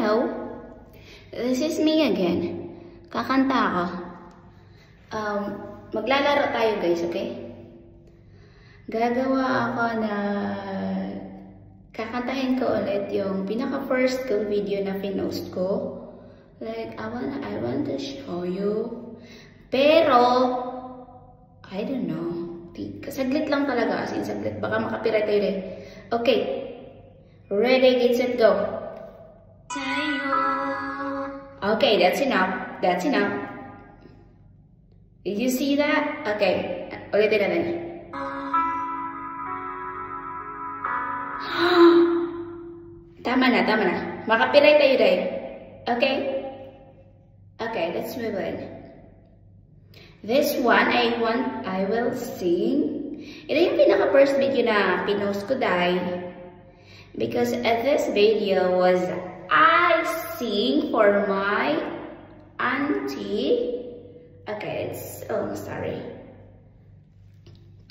Hello, this is me again. Kakanta ako. Maglalaro tayo guys, okay? Gagawa ako na kakantahin ko ulit yung pinaka-first ko video na pinost ko. Like, I want to show you. Pero, I don't know. Saglit lang talaga, as in saglit. Baka makapiright tayo rin. Okay. Ready, get, set, go. Okay, that's enough. That's enough. Did you see that? Okay. Ulitin natin. Tama na, tama na. Makapiright tayo rin. Okay? Okay, let's move on. This one, I will sing. Ito yung pinaka-first video na pinost ko dahil. Because this video was I sing for my auntie. Okay, sorry.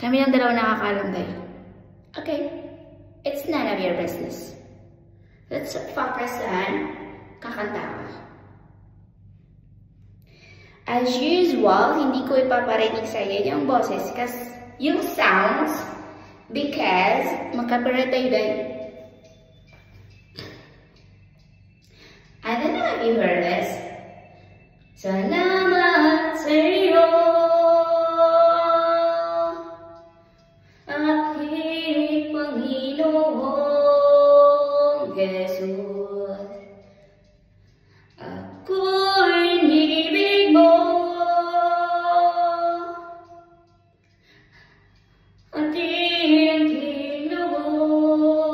Kami lang dalawa nakakaalam dahil. Okay, it's none of your business. Let's focus on kakanta ko. As usual, hindi ko ipaparinig sa iyo yung boses kasi yung sounds because magka-copyright tayo dahil. I don't know if you heard this. Salamat sa iyo, aking Panginoong Jesus. Ako'y inibig mo, ating lubos.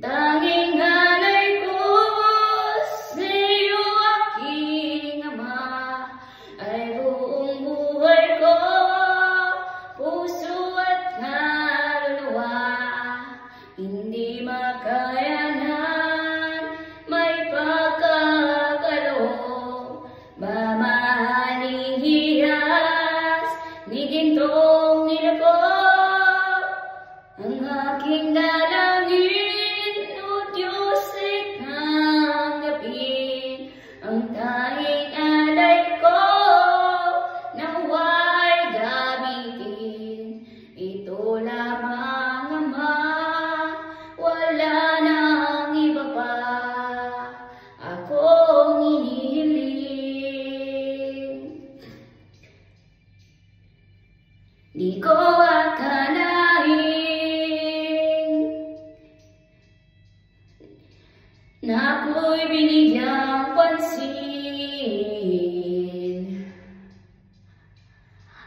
Tanging alay ko sa iyo, aking Ama, ay buong buhay ko, puso at kaluluwa. Hindi makayanan, may pagkakaloob, mamahaling hiyas, ni gintong nilapot, ang aking dalangin, o Diyos ay tanggapin, ang tanging alay ko, nawa'y gamitin, ito lamang Ama, wala nang iba pa, akong hinihiling. Di ko akalain na ako'y binigyang pansin.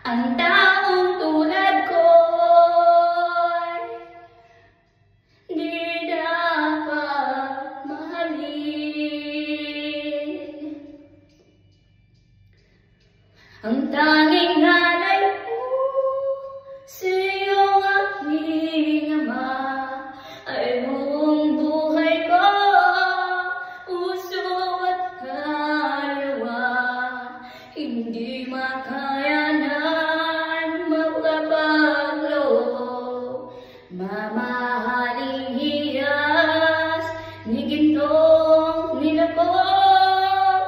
Ang taong tulad ko'y di dapat mahalin. Ang tanging alay ko sa iyo, aking Ama, ay buong buhay ko, puso at kaluluwa. Hindi makayanan, magkapagloob, mamahaling hiyas, ni gintong nilapot,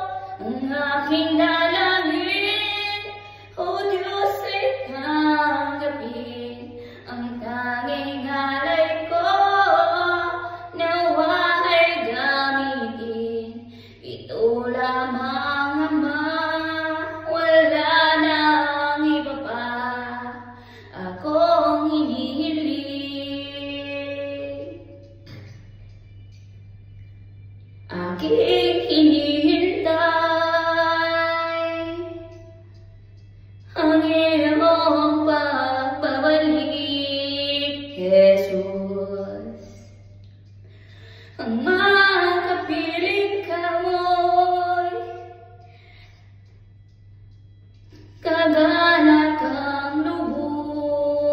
ang aking dalangin, o Diyos ay tanggapin, ang tanging alay ko, nawa ay gamitin, ito lamang Ama, wala nang iba pa, akong hinihiling. Aking hinihintay ang iyong pagbabalik, Jesus. Ang makapiling ka mo'y kagana kang lubos.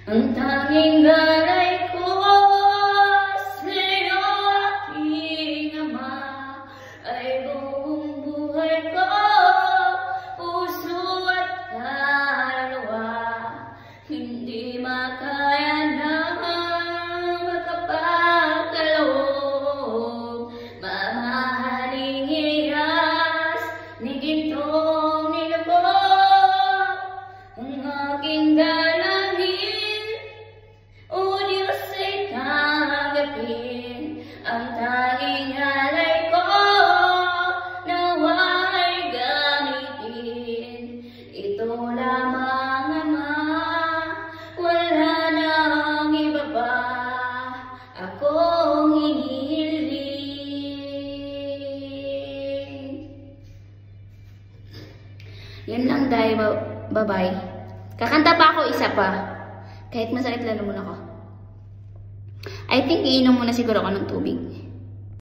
Ang tanging alay ko sa iyo, aking Ama, ay buong buhay ko, puso at kaluluwa. Hindi maka Yun lang dahil. Bye-bye. Kakanta pa ako isa pa. Kahit masakit lalo muna ako. I think iinom muna siguro ako ng tubig.